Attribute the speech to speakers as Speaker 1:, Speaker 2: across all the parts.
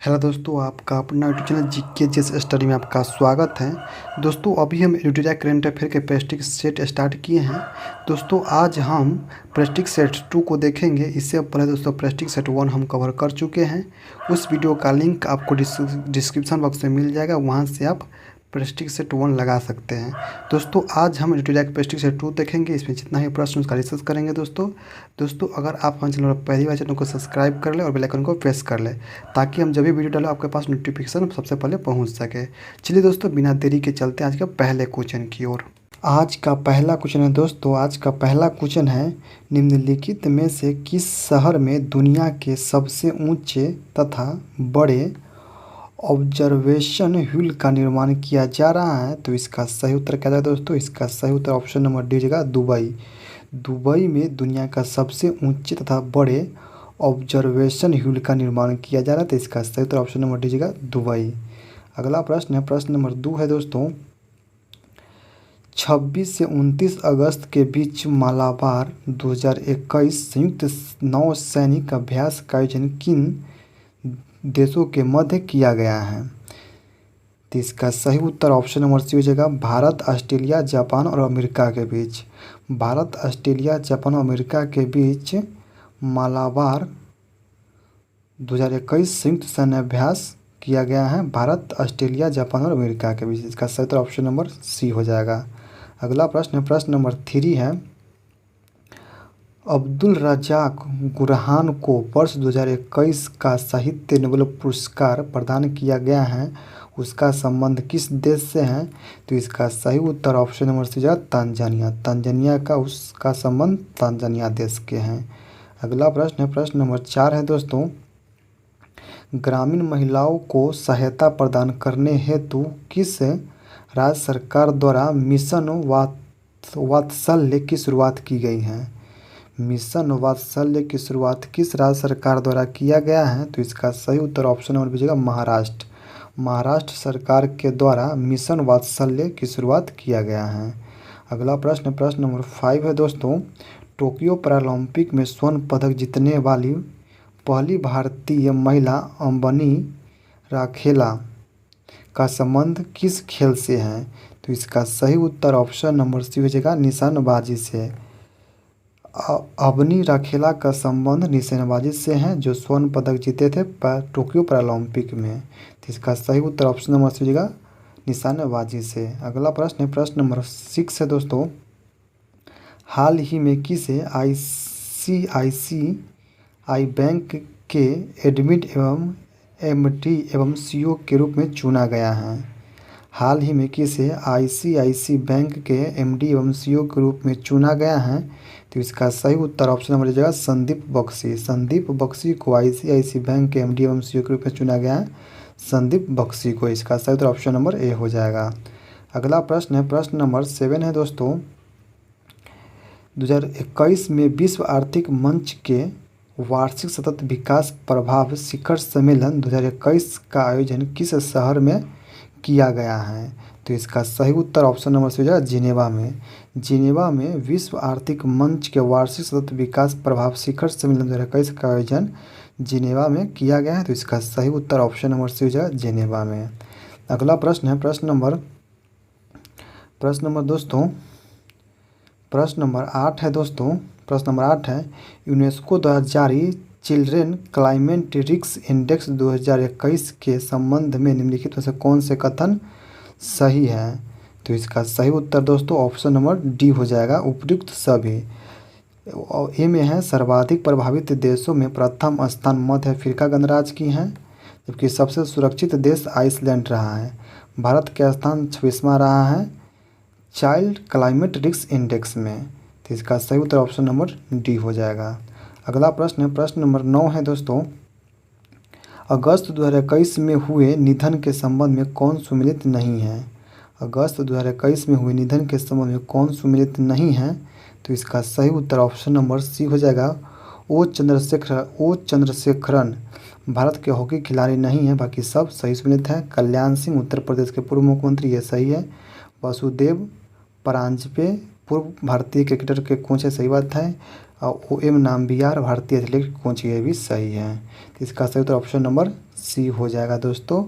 Speaker 1: Hello दोस्तों, आपका अपना यूट्यूब चैनल जीके स्टडी में आपका स्वागत है। दोस्तों, अभी हम यूटेरिया करंट अफेयर के प्रैक्टिस सेट स्टार्ट किए हैं। दोस्तों, आज हम प्रैक्टिस सेट 2 को देखेंगे। इससे पहले दोस्तों प्रैक्टिस सेट 1 हम कवर कर चुके हैं। उस वीडियो का लिंक आपको डिस्क्रिप्शन बॉक्स में मिल जाएगा, वहाँ से आप प्रैक्टिस सेट 1 लगा सकते हैं। दोस्तों, आज हम यूटेरिया की प्रैक्टिस सेट 2 देखेंगे। इसमें जितना ही प्रश्न उसका डिस्कस करेंगे। दोस्तों अगर आप हमारे चैनल पर पहली बार चैनल को सब्सक्राइब कर ले और बेल आइकन को प्रेस कर ले, ताकि हम जब भी वीडियो डालें आपके पास नोटिफिकेशन सबसे पहले पहुंच सके। चलिए दोस्तों, बिना देरी के चलते आज के पहले क्वेश्चन की ओर। आज का पहला क्वेश्चन है दोस्तों, आज का पहला क्वेश्चन है, निम्नलिखित में से किस शहर में दुनिया के सबसे ऊंचे तथा बड़े ऑब्जर्वेशन व्हील का निर्माण किया जा रहा है? तो इसका सही उत्तर क्या है दोस्तों? इसका सही उत्तर ऑप्शन नंबर डी जगह दुबई। दुबई में दुनिया का सबसे ऊंचे तथा बड़े ऑब्जर्वेशन व्हील का निर्माण किया जा रहा है। तो इसका सही उत्तर ऑप्शन नंबर डी जगह दुबई। अगला प्रश्न है, प्रश्न नंबर 2 है दोस्तों, 26 से 29 अगस्त के बीच मालाबार 2021 संयुक्त नौसैनिक अभ्यास का आयोजन किन देशों के मध्य किया गया है? तो इसका सही उत्तर ऑप्शन नंबर सी हो जाएगा, भारत, ऑस्ट्रेलिया, जापान और अमेरिका के बीच। भारत, ऑस्ट्रेलिया, जापान और अमेरिका के बीच मालाबार 2021 संयुक्त सैन्य अभ्यास किया गया है। भारत, ऑस्ट्रेलिया, जापान और अमेरिका के बीच। इसका सही उत्तर ऑप्शन नंबर सी हो जाएगा। अगला प्रश्न है, प्रश्न नंबर 3 है, अब्दुल रज़ाक गुरहान को वर्ष 2021 का साहित्य नोबेल पुरस्कार प्रदान किया गया है। उसका संबंध किस देश से है? तो इसका सही उत्तर ऑप्शन नंबर सी जाएगा, तंजानिया। तंजानिया का उसका संबंध तंजानिया देश के हैं। अगला प्रश्न है, प्रश्न नंबर 4 है दोस्तों, ग्रामीण महिलाओं को सहायता प्रदान करने हेतु किस राज्य सरकार द्वारा मिशन वात्सल्य की शुरुआत की गई है? मिशन वात्सल्य की शुरुआत किस राज्य सरकार द्वारा किया गया है? तो इसका सही उत्तर option number B Maharashtra. Maharashtra सरकार के द्वारा मिशन वात्सल्य की शुरुआत किया गया है। अगला प्रश्न, प्रश्न नंबर 5 है दोस्तों, टोक्यो पैरालंपिक में स्वर्ण पदक जीतने वाली पहली भारतीय महिला अंबनी राखेला का संबंध किस खेल से है? तो इसका सही उत्तर ऑप्शन नंबर सी हो जाएगा, निशानेबाजी से। अबनी राखेला का संबंध निशानेबाजी से है, जो स्वर्ण पदक जीते थे टोक्यो पैरालंपिक में। तो इसका सही उत्तर ऑप्शन नंबर सी हो जाएगा, निशानेबाजी से। अगला प्रश्न है, प्रश्न नंबर 6 है दोस्तों, हाल ही में किसे आईसीआईसीआई बैंक के एडमिन एवं एमडी एवं सीईओ के रूप में चुना गया है? हाल ही में किसे आईसीआईसी बैंक के एमडी एवं सीईओ के रूप में चुना गया है? तो इसका सही उत्तर ऑप्शन नंबर जाएगा, संदीप बख्शी। संदीप बख्शी को आईसीआईसी बैंक के एमडी एवं सीईओ के रूप में चुना गया है, संदीप बख्शी को। इसका सही उत्तर ऑप्शन नंबर ए हो जाएगा। अगला प्रश्न है, प्रश्न नंबर 7 है दोस्तों, 2021 में विश्व आर्थिक मंच के वार्षिक सतत विकास प्रभाव शिखर सम्मेलन 2021 का आयोजन किस शहर में किया गया है? तो इसका सही उत्तर ऑप्शन नंबर सी हो जाएगा, जिनेवा में। जिनेवा में विश्व आर्थिक मंच के वार्षिक सतत विकास प्रभाव शिखर सम्मेलन 2021 का आयोजन जिनेवा में किया गया है। तो इसका सही उत्तर ऑप्शन नंबर सी हो जाएगा, जिनेवा में। अगला प्रश्न है, प्रश्न नंबर दोस्तों, प्रश्न नंबर 8 है दोस्तों, प्रश्न नंबर 8 है, यूनेस्को द्वारा जारी चिल्ड्रेन क्लाइमेट रिस्क इंडेक्स 2021 के संबंध में निम्नलिखित में से कौन से कथन सही है? तो इसका सही उत्तर दोस्तों ऑप्शन नंबर डी हो जाएगा, उपयुक्त सभी। ए में है, सर्वाधिक प्रभावित देशों में प्रथम स्थान मध्य अफ्रीका गणराज्य की है, जबकि सबसे सुरक्षित देश आइसलैंड रहा है। भारत का स्थान 26वां रहा है चाइल्ड क्लाइमेट रिस्क इंडेक्स में। तो इसका सही उत्तर ऑप्शन नंबर डी हो जाएगा। अगला प्रश्न है, प्रश्न नंबर 9 है दोस्तों, अगस्त 2021 में हुए निधन के संबंध में कौन सुमेलित नहीं है? अगस्त 2021 में हुए निधन के संबंध में कौन सुमेलित नहीं है? तो इसका सही उत्तर ऑप्शन नंबर सी हो जाएगा, ओ चंद्रशेखरन भारत के हॉकी खिलाड़ी नहीं है, बाकी सब सही सुमेलित हैं। कल्याण सिंह उत्तर प्रदेश के पूर्व मुख्यमंत्री, ये सही है। वसुदेव परांजपे पूर्व भारतीय क्रिकेटर के कोच है, सही बात है। OM नाम्बियार भारतीय एथलीट कोच, ये भी सही है। तो इसका सही उत्तर ऑप्शन नंबर सी हो जाएगा दोस्तों।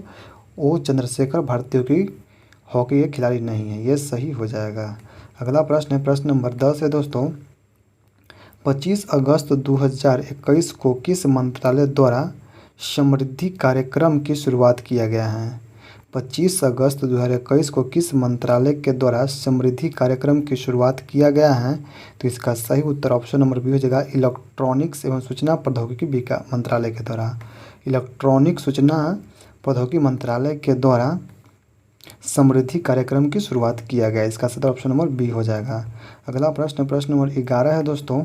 Speaker 1: O चंद्रशेखर भारतीय की हॉकी के खिलाड़ी नहीं है, ये सही हो जाएगा। अगला प्रश्न है, प्रश्न नंबर 10 है दोस्तों। 25 अगस्त 2021 को किस मंत्रालय द्वारा समृद्धि कार्यक्रम की शुरुआत किया गया है? 25 अगस्त 2021 को किस मंत्रालय के द्वारा समृद्धि कार्यक्रम की शुरुआत किया गया है? तो इसका सही उत्तर ऑप्शन नंबर बी हो जाएगा, इलेक्ट्रॉनिक्स एवं सूचना प्रौद्योगिकी विकास मंत्रालय के द्वारा। इलेक्ट्रॉनिक सूचना प्रौद्योगिकी मंत्रालय के द्वारा समृद्धि कार्यक्रम की शुरुआत किया गया। इसका सही ऑप्शन नंबर बी हो जाएगा। अगला प्रश्न, प्रश्न नंबर 11 है दोस्तों।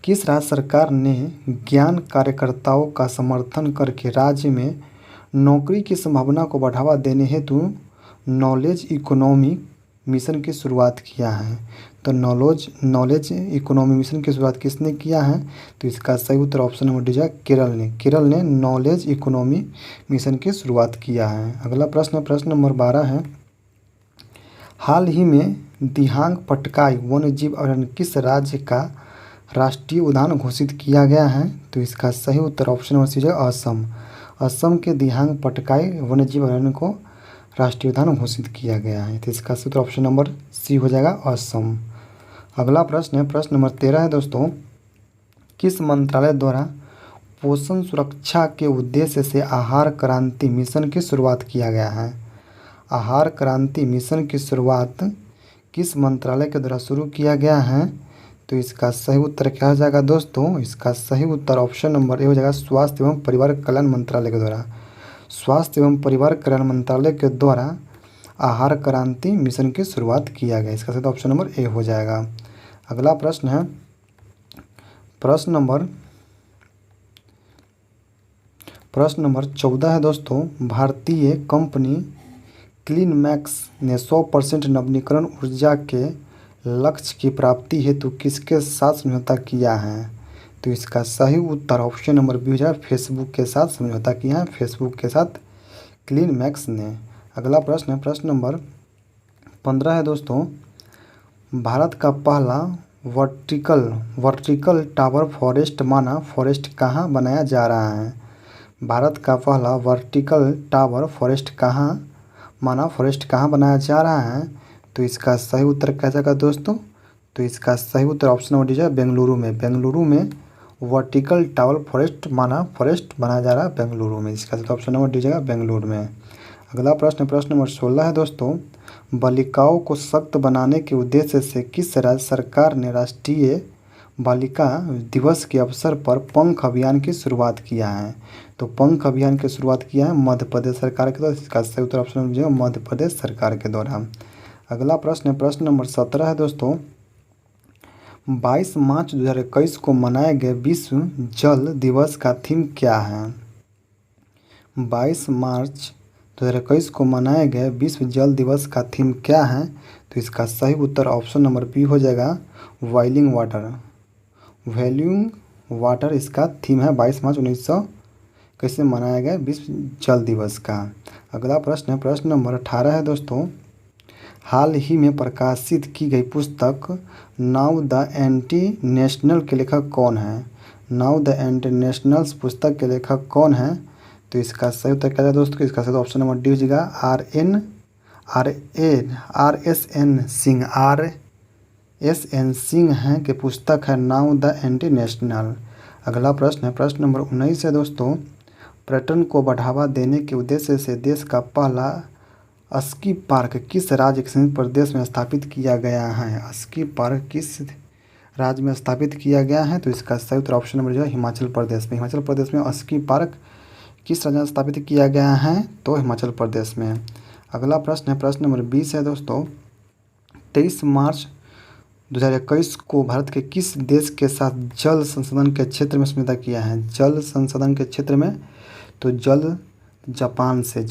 Speaker 1: किस राज्य सरकार ने ज्ञान कार्यकर्ताओं का समर्थन करके राज्य में नौकरी की संभावना को बढ़ावा देने हेतु नॉलेज इकोनॉमी मिशन की शुरुआत किया है? तो नॉलेज इकोनॉमी मिशन की शुरुआत किसने किया है? तो इसका सही उत्तर ऑप्शन नंबर डी है, केरल ने नॉलेज इकोनॉमी मिशन की शुरुआत किया है। अगला प्रश्न, प्रश्न नंबर 12 है। हाल ही में दिहांग पटकाई वन्यजीव अभयारण्य किस राज्य का राष्ट्रीय उद्यान घोषित किया गया है? तो इसका सही उत्तर ऑप्शन नंबर सी है, असम। असम के दिहांग पटकाई वन्यजीव अभयारण्य को राष्ट्रीय उद्यान घोषित किया गया है। तो इसका सही उत्तर ऑप्शन नंबर सी हो जाएगा, असम। अगला प्रश्न है, प्रश्न नंबर 13 है दोस्तों। किस मंत्रालय द्वारा पोषण सुरक्षा के उद्देश्य से आहार क्रांति मिशन की शुरुआत किया गया है? आहार क्रांति मिशन की शुरुआत किस मंत्रालय के द्वारा शुरू किया गया है? तो इसका सही उत्तर क्या हो जाएगा दोस्तों? इसका सही उत्तर ऑप्शन नंबर ए हो जाएगा, स्वास्थ्य एवं परिवार कल्याण मंत्रालय के द्वारा। स्वास्थ्य एवं परिवार कल्याण मंत्रालय के द्वारा आहार क्रांति मिशन की शुरुआत किया गया। इसका सही ऑप्शन नंबर ए हो जाएगा। अगला प्रश्न है, प्रश्न नंबर 14 है दोस्तों। भारतीय कंपनी क्लीन मैक्स ने 100% नवीकरण ऊर्जा के लक्ष्य की प्राप्ति हेतु किसके साथ समझौता किया है? तो इसका सही उत्तर ऑप्शन नंबर बी हो जाएगा, फेसबुक के साथ समझौता किया है, फेसबुक के साथ क्लीन मैक्स ने। अगला प्रश्न है, प्रश्न नंबर 15 है दोस्तों। भारत का पहला वर्टिकल टावर फॉरेस्ट कहाँ बनाया जा रहा है? भारत का पहला वर्टिकल टावर फॉरेस्ट कहाँ बनाया जा रहा है? तो इसका सही उत्तर क्या जाएगा दोस्तों? तो इसका सही उत्तर ऑप्शन नंबर डी है, बेंगलुरु में वर्टिकल टावर फॉरेस्ट बनाया जा रहा है बेंगलुरु में। इसका सही ऑप्शन नंबर डी जाएगा, बेंगलुरु में। अगला प्रश्न, प्रश्न नंबर 16 है दोस्तों। बालिकाओं को सशक्त बनाने के उद्देश्य से किस राज्य सरकार ने राष्ट्रीय बालिका दिवस के अवसर पर पंख अभियान की शुरुआत किया है? तो पंख अभियान की शुरुआत किया है मध्य प्रदेश सरकार के द्वारा। इसका सही उत्तर ऑप्शन नंबर मध्य प्रदेश सरकार के द्वारा। अगला प्रश्न, प्रश्न नंबर 17 है दोस्तों। 22 मार्च 2021 को मनाए गए विश्व जल दिवस का थीम क्या है? 22 मार्च 2021 को मनाए गए विश्व जल दिवस का थीम क्या है? तो इसका सही उत्तर ऑप्शन नंबर बी हो जाएगा, वॉइलिंग वाटर इसका थीम है। 22 मार्च 1921 में मनाया गया विश्व जल दिवस का। अगला प्रश्न है, प्रश्न नंबर 18 है दोस्तों। हाल ही में प्रकाशित की गई पुस्तक नाउ द एंटी नेशनल के लेखक कौन है? नाउ द एंटी नेशनल्स पुस्तक के लेखक कौन है? तो इसका सही उत्तर क्या है दोस्तों? इसका सही ऑप्शन नंबर डी हो जाएगा, RSN सिंह हैं कि पुस्तक है नाउ द एंटी नेशनल। अगला प्रश्न है, प्रश्न नंबर 19 है दोस्तों। पर्यटन को बढ़ावा देने के उद्देश्य से देश का पहला स्की पार्क किस राज्य के संयुक्त प्रदेश में स्थापित किया गया है? स्की पार्क किस राज्य में स्थापित किया गया है? तो इसका सही उत्तर ऑप्शन नंबर जो है, हिमाचल प्रदेश में। हिमाचल प्रदेश में स्की पार्क किस राज्य में स्थापित किया गया है? तो हिमाचल प्रदेश में। अगला प्रश्न है, प्रश्न नंबर 20 है दोस्तों। 23 मार्च 2021 को भारत के किस देश के साथ जल संसाधन के क्षेत्र में समझौता किया है? जल संसाधन के क्षेत्र में तो जापान से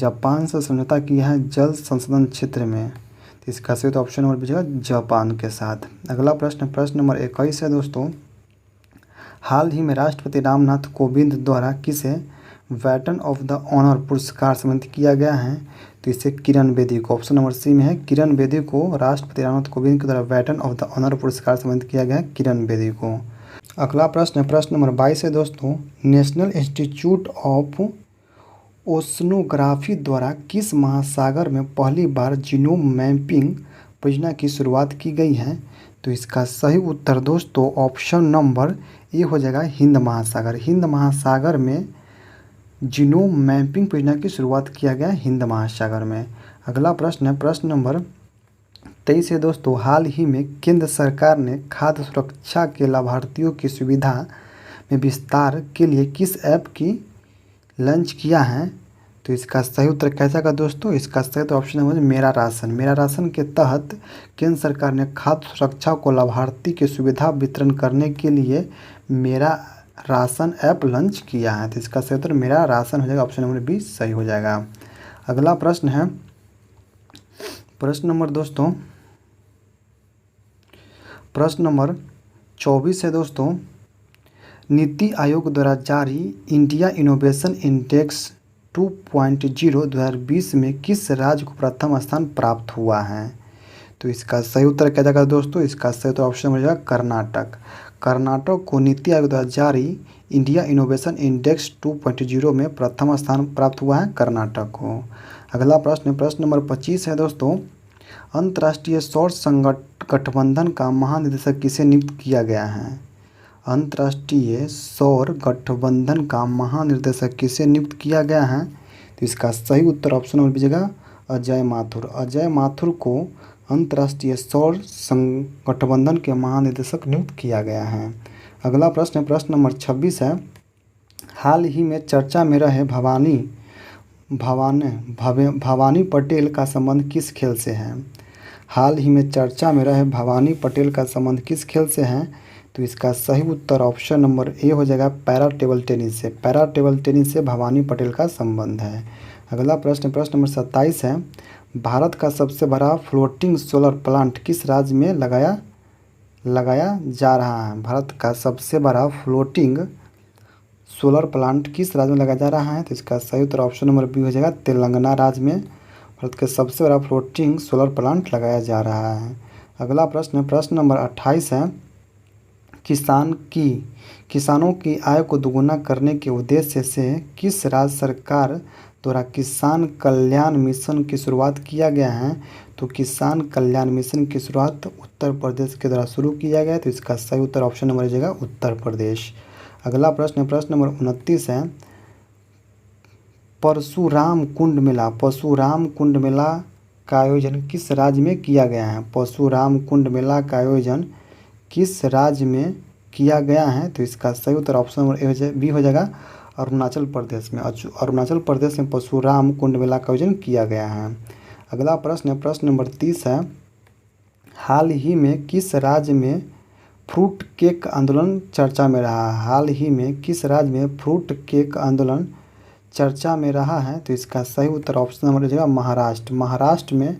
Speaker 1: समझौता किया है जल संसाधन क्षेत्र में। तो इसका सही ऑप्शन नंबर बी है, जापान के साथ। अगला प्रश्न, प्रश्न नंबर 21 है दोस्तों। हाल ही में राष्ट्रपति रामनाथ कोविंद द्वारा किसे बैटन ऑफ द ऑनर पुरस्कार सम्मानित किया गया है? तो इसे किरण बेदी को, ऑप्शन नंबर सी में है किरण बेदी को राष्ट्रपति रामनाथ कोविंद के द्वारा बैटन ऑफ द ऑनर पुरस्कार सम्मानित किया गया है किरण बेदी को। अगला प्रश्न है प्रश्न नंबर 22 है दोस्तों, नेशनल इंस्टीट्यूट ऑफ ओशनोग्राफी द्वारा किस महासागर में पहली बार जीनोम मैपिंग परियोजना की शुरुआत की गई है? तो इसका सही उत्तर दोस्तों ऑप्शन नंबर ए हो जाएगा हिंद महासागर। हिंद महासागर में जीनोम मैपिंग परियोजना की शुरुआत किया गया हिंद महासागर में। अगला प्रश्न है प्रश्न नंबर 23 है दोस्तों, हाल ही में केंद्र सरकार ने खाद्य सुरक्षा के लाभार्थियों की सुविधा में विस्तार के लिए किस ऐप की लॉन्च किया है? तो इसका सही उत्तर कैसा का दोस्तों? इसका सही उत्तर ऑप्शन नंबर मेरा राशन। मेरा राशन के तहत केंद्र सरकार ने खाद्य सुरक्षा को लाभार्थी की सुविधा वितरण करने के लिए मेरा राशन ऐप लॉन्च किया है। तो इसका सही उत्तर मेरा राशन हो जाएगा, ऑप्शन नंबर बी सही हो जाएगा। अगला प्रश्न है प्रश्न नंबर दोस्तों प्रश्न नंबर 24 है दोस्तों, नीति आयोग द्वारा जारी इंडिया इनोवेशन इंडेक्स 2.0 2020 में किस राज्य को प्रथम स्थान प्राप्त हुआ है? तो इसका सही उत्तर क्या जाएगा दोस्तों? इसका सही उत्तर ऑप्शन हो जाएगा कर्नाटक। कर्नाटक को नीति आयोग द्वारा जारी इंडिया इनोवेशन इंडेक्स 2.0 में प्रथम स्थान प्राप्त हुआ है कर्नाटक को। अगला प्रश्न प्रश्न नंबर 25 है दोस्तों, अंतर्राष्ट्रीय सौर गठबंधन का महानिदेशक किसे नियुक्त किया गया है? अंतर्राष्ट्रीय सौर गठबंधन का महानिर्देशक किसे नियुक्त किया गया है? तो इसका सही उत्तर option number B Ajay Mathur. Ajay Mathur को अंतर्राष्ट्रीय सौर गठबंधन के महानिदेशक नियुक्त किया गया है। अगला प्रश्न है प्रश्न नंबर 26 है, हाल ही में चर्चा में रहे भवानी पटेल का संबंध किस खेल से है? हाल ही में चर्चा में रहे भवानी पटेल का संबंध किस खेल से है? तो इसका सही उत्तर ऑप्शन नंबर ए हो जाएगा पैरा टेबल टेनिस से। पैरा टेबल टेनिस से भवानी पटेल का संबंध है। अगला प्रश्न प्रश्न नंबर 27 है, भारत का सबसे बड़ा फ्लोटिंग सोलर प्लांट किस राज्य में लगाया जा रहा है? भारत का सबसे बड़ा फ्लोटिंग सोलर प्लांट किस राज्य में लगाया जा रहा है? तो इसका सही उत्तर ऑप्शन नंबर बी हो जाएगा तेलंगाना राज्य में भारत का सबसे बड़ा फ्लोटिंग सोलर प्लांट लगाया जा रहा है। अगला प्रश्न प्रश्न नंबर 28 है, किसानों की आय को दोगुना करने के उद्देश्य से किस राज्य सरकार द्वारा किसान कल्याण मिशन की शुरुआत किया गया है? तो किसान कल्याण मिशन की शुरुआत उत्तर प्रदेश के द्वारा शुरू किया गया है। तो इसका सही उत्तर ऑप्शन नंबर जाएगा उत्तर प्रदेश। अगला प्रश्न प्रश्न नंबर 29 है, परशुराम कुंड मेला का आयोजन किस राज्य में किया गया है? परशुराम कुंड मेला का आयोजन किस राज्य में किया गया है? तो इसका सही उत्तर ऑप्शन नंबर बी हो जाएगा अरुणाचल प्रदेश में। अरुणाचल प्रदेश में परशुराम कुंड मेला का आयोजन किया गया है। अगला प्रश्न प्रश्न नंबर 30 है, हाल ही में किस राज्य में फ्रूट केक आंदोलन चर्चा में रहा? हाल ही में किस राज्य में फ्रूट केक आंदोलन चर्चा में रहा है? तो इसका सही उत्तर ऑप्शन नंबर हो जाएगा महाराष्ट्र। महाराष्ट्र में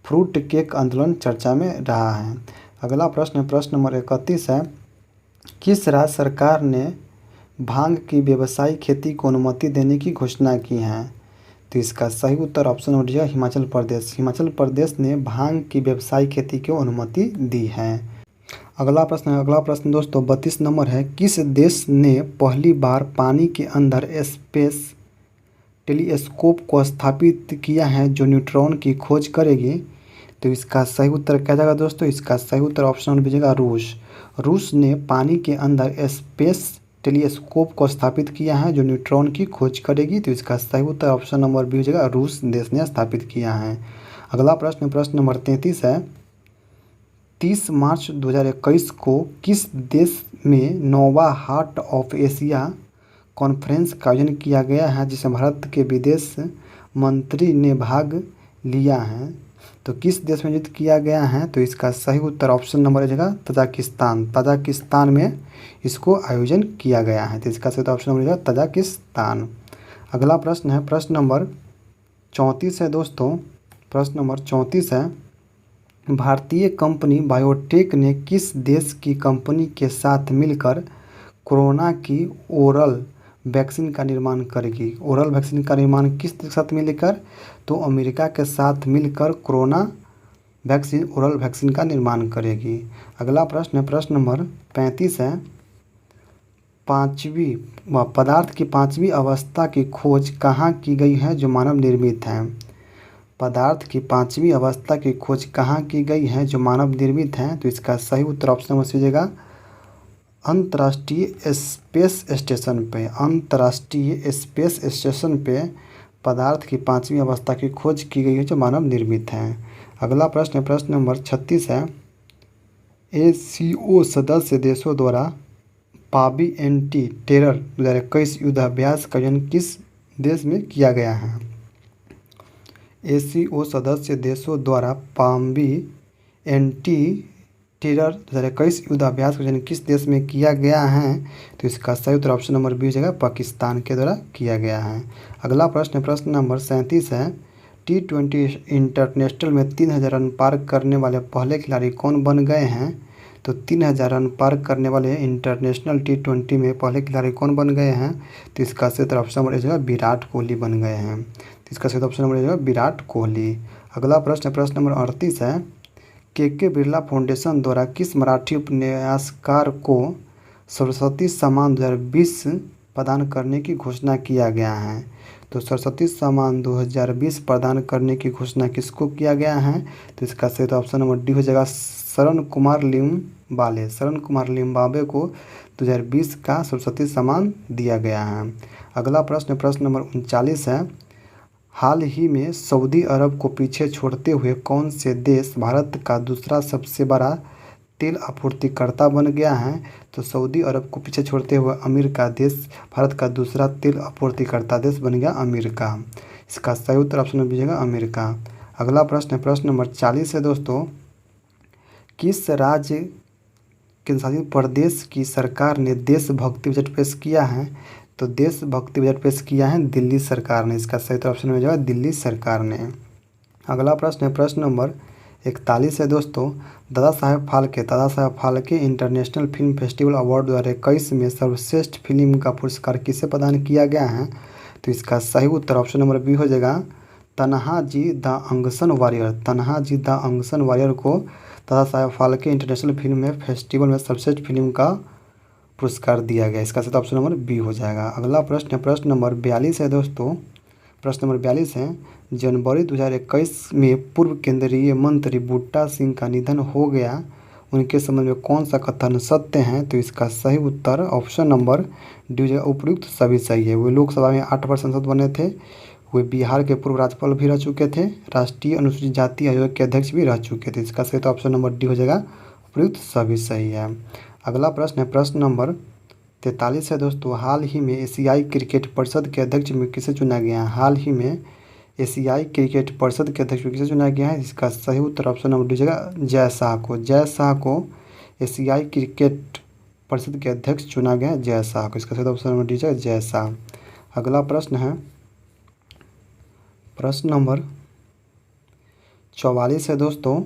Speaker 1: फ्रूट केक आंदोलन चर्चा में रहा है। अगला प्रश्न प्रश्न नंबर 31 है, किस राज्य सरकार ने भांग की व्यवसायिक खेती को अनुमति देने की घोषणा की है? तो इसका सही उत्तर option number D Himachal Pradesh. Himachal Pradesh ने भांग की व्यवसायिक खेती को अनुमति दी है। अगला प्रश्न दोस्तों 32 नंबर है, किस देश ने पहली बार पानी के अंदर स्पेस टेलीस्कोप को स्थापित किया है जो न्यूट्रॉन की खोज करेगी? तो इसका सही उत्तर क्या जाएगा दोस्तों? इसका सही उत्तर ऑप्शन नंबर बी जाएगा रूस। रूस ने पानी के अंदर स्पेस टेलीस्कोप को स्थापित किया है जो न्यूट्रॉन की खोज करेगी। तो इसका सही उत्तर ऑप्शन नंबर बी हो जाएगा रूस देश ने स्थापित किया है। अगला प्रश्न प्रश्न नंबर 33 है, 30 मार्च 2021 को किस देश में 9वां हार्ट ऑफ एशिया कॉन्फ्रेंस का आयोजन किया गया है जिसमें भारत के विदेश मंत्री ने भाग लिया है? तो किस देश में आयोजित किया गया है? तो इसका सही उत्तर ऑप्शन नंबर हो जाएगा तजाकिस्तान। तजाकिस्तान में इसको आयोजन किया गया है। तो इसका सही ऑप्शन नंबर हो जाएगा तजाकिस्तान। अगला प्रश्न है प्रश्न नंबर 34 है दोस्तों। प्रश्न नंबर 34 है, भारतीय कंपनी बायोटेक ने किस देश की कंपनी के साथ मिलकर कोरोना की ओरल वैक्सीन का निर्माण करेगी। ओरल वैक्सीन का निर्माण किस देश के साथ मिलकर? तो अमेरिका के साथ मिलकर कोरोना वैक्सीन, ओरल वैक्सीन का निर्माण करेगी। अगला प्रश्न है, प्रश्न नंबर 35 है, पदार्थ की पांचवी अवस्था की खोज कहाँ की गई है जो मानव निर्मित है? पदार्थ की पांचवी अवस्था की खोज कहाँ की गई है जो मानव निर्मित है? तो इसका सही उत्तर ऑप्शन नंबर सी हो जाएगा अंतर्राष्ट्रीय स्पेस स्टेशन पे। अंतर्राष्ट्रीय स्पेस स्टेशन पे पदार्थ की पांचवी अवस्था की खोज की गई है जो मानव निर्मित है। अगला प्रश्न है, प्रश्न नंबर 36 है, ACO सदस्य देशों द्वारा पाबी एंटी टेरर 2021 युद्धाभ्यास का आयोजन किस देश में किया गया है? ACO सदस्य देशों द्वारा पाबी एंटी टेरर 2021 युद्धाभ्यास का आयोजन किस देश में किया गया है? तो इसका सही उत्तर ऑप्शन नंबर बी हो जाएगा पाकिस्तान के द्वारा किया गया है। अगला प्रश्न है, प्रश्न नंबर 37 है, T20 इंटरनेशनल में 3000 रन पार करने वाले पहले खिलाड़ी कौन बन गए हैं? तो 3000 रन पार करने वाले इंटरनेशनल T20 में पहले खिलाड़ी कौन बन गए हैं? तो इसका सही उत्तर ऑप्शन नंबर जाएगा विराट कोहली बन गए हैं। तो इसका सही ऑप्शन नंबर जाएगा विराट कोहली। अगला प्रश्न है, प्रश्न नंबर 38 है, के बिरला फाउंडेशन द्वारा किस मराठी उपन्यासकार को सरस्वती सम्मान 2020 प्रदान करने की घोषणा किया गया है? तो सरस्वती सम्मान 2020 प्रदान करने की घोषणा किसको किया गया है? तो इसका सही ऑप्शन नंबर डी हो जाएगा शरण कुमार लिम्बाले। शरण कुमार लिम्बावे को 2020 का सरस्वती सम्मान दिया गया है। अगला प्रश्न, प्रश्न नंबर 39 है, हाल ही में सऊदी अरब को पीछे छोड़ते हुए कौन से देश भारत का दूसरा सबसे बड़ा तेल आपूर्तिकर्ता बन गया है? तो सऊदी अरब को पीछे छोड़ते हुए अमेरिका देश भारत का दूसरा तेल आपूर्तिकर्ता देश बन गया अमेरिका। इसका सही उत्तर ऑप्शन में दीजिएगा अमेरिका। अगला प्रश्न है, प्रश्न नंबर 40 है दोस्तों, किस राज्य केंद्र शासित प्रदेश की सरकार ने देशभक्ति बजट पेश किया है? तो देशभक्ति बजट पेश किया है दिल्ली सरकार ने। इसका सही ऑप्शन में जाएगा दिल्ली सरकार ने। अगला प्रश्न है, प्रश्न नंबर 41 है दोस्तों, Dada Saheb Phalke international film festival award 2021 में सर्वश्रेष्ठ फिल्म का पुरस्कार किसे प्रदान किया गया है? तो इसका सही उत्तर ऑप्शन नंबर बी हो जाएगा Tanhaji the unsung warrior. Tanhaji the unsung warrior को Dada Saheb Phalke international film festival में सर्वश्रेष्ठ फिल्म का पुरस्कार दिया गया। इसका सही ऑप्शन नंबर बी हो जाएगा। अगला प्रश्न है, प्रश्न नंबर 42 है दोस्तों, प्रश्न नंबर 42 है, जनवरी 2021 में पूर्व केंद्रीय मंत्री बूटा सिंह का निधन हो गया, उनके संबंध में कौन सा कथन सत्य है? तो इसका सही उत्तर ऑप्शन नंबर डी हो जाएगा उपयुक्त सभी सही है। वे लोकसभा में 8 बार सांसद बने थे, वे बिहार के पूर्व राज्यपाल भी रह चुके थे, राष्ट्रीय अनुसूचित जाति आयोग के अध्यक्ष भी रह चुके थे। इसका सही ऑप्शन नंबर डी हो जाएगा उपयुक्त सभी सही है। अगला प्रश्न है, प्रश्न नंबर 43 है दोस्तों, हाल ही में एशियाई क्रिकेट परिषद के अध्यक्ष में किसे चुना गया? हाल ही में एशियाई क्रिकेट परिषद के अध्यक्ष में किसे चुना गया है? इसका सही उत्तर ऑप्शन नंबर डी हो जाएगा जय शाह को। जय शाह को एशियाई क्रिकेट परिषद के अध्यक्ष चुना गया जय शाह को। इसका सही ऑप्शन नंबर डी हो जाएगा जय शाह। अगला प्रश्न है, प्रश्न नंबर 44 है दोस्तों,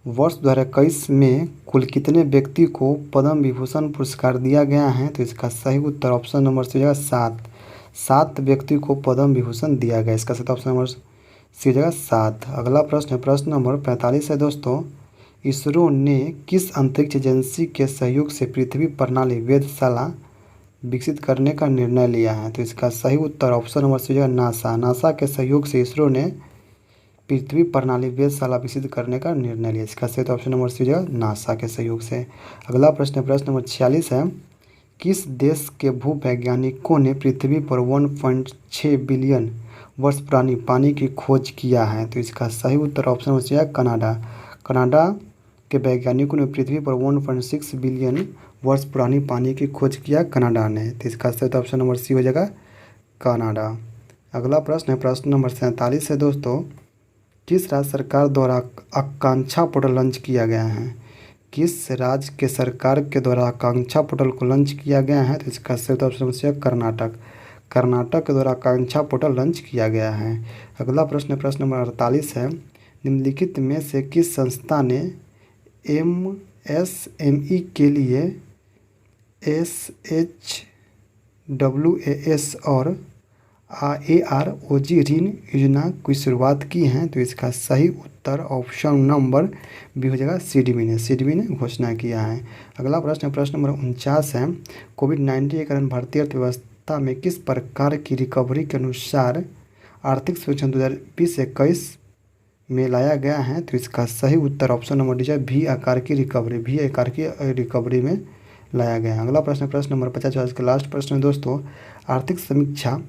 Speaker 1: वर्ष 2021 में कुल कितने व्यक्ति को पद्म विभूषण पुरस्कार दिया गया है? तो इसका सही उत्तर ऑप्शन नंबर सी हो जाएगा 7 व्यक्ति को पद्म विभूषण दिया गया। इसका सही ऑप्शन नंबर सी हो जाएगा 7। अगला प्रश्न है, प्रश्न नंबर 45 है दोस्तों, इसरो ने किस अंतरिक्ष एजेंसी के सहयोग से पृथ्वी प्रणाली वेधशाला विकसित करने का निर्णय लिया है? तो इसका सही उत्तर ऑप्शन नंबर सी हो जाएगा नासा। नासा के सहयोग से इसरो ने पृथ्वी प्रणाली वेधशाला विकसित करने का निर्णय लिया। इसका सही ऑप्शन नंबर सी हो जाएगा नासा के सहयोग से। अगला प्रश्न है, प्रश्न नंबर 46 है, किस देश के भूवैज्ञानिकों ने पृथ्वी पर 1.6 बिलियन वर्ष पुरानी पानी की खोज किया है? तो इसका सही उत्तर ऑप्शन नंबर सी है कनाडा। कनाडा के वैज्ञानिकों ने पृथ्वी पर 1.6 बिलियन वर्ष पुरानी पानी की खोज किया कनाडा ने। तो इसका सही ऑप्शन नंबर सी हो जाएगा कनाडा। अगला प्रश्न है, प्रश्न नंबर 47 है दोस्तों, किस राज्य सरकार द्वारा आकांक्षा पोर्टल लॉन्च किया गया है? किस राज्य के सरकार के द्वारा आकांक्षा पोर्टल को लॉन्च किया गया है? तो इसका सही ऑप्शन है कर्नाटक। कर्नाटक के द्वारा आकांक्षा पोर्टल लॉन्च किया गया है। अगला प्रश्न है, प्रश्न नंबर 48 है, निम्नलिखित में से किस संस्था ने MSME के लिए SHGC WAS और AROG ऋण योजना की शुरुआत की हैं? तो इसका सही उत्तर ऑप्शन नंबर बी हो जाएगा, सिडबी ने घोषणा किया है। अगला प्रश्न नंबर 49 है। कोविड-19 के कारण भारतीय अर्थव्यवस्था में किस प्रकार की रिकवरी के अनुसार आर्थिक सर्वेक्षण 2020-21 में लाया गया है? तो इसका सही उत्तर ऑप्शन नंबर डी है, भी आकार की रिकवरी में लाया गया है। अगला प्रश्न नंबर 50 का लास्ट प्रश्न है दोस्तों। आर्थिक समीक्षा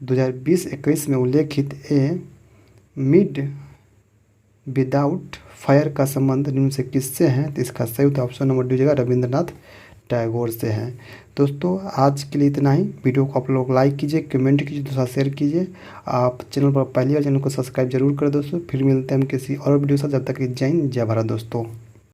Speaker 1: 2020-21 में उल्लेखित मिड विदाउट फायर का संबंध निम्न से किससे है? तो इसका सही उत्तर ऑप्शन नंबर डी हो जाएगा, रविंद्रनाथ टैगोर से है। दोस्तों आज के लिए इतना ही। वीडियो को आप लोग लाइक कीजिए, कमेंट कीजिए, दूसरा शेयर कीजिए। आप चैनल पर पहली बार चैनल को सब्सक्राइब जरूर करें दोस्तों। फिर मिलते हैं हम किसी और वीडियो के साथ। जब तक जय हिंद, जय भारत दोस्तों।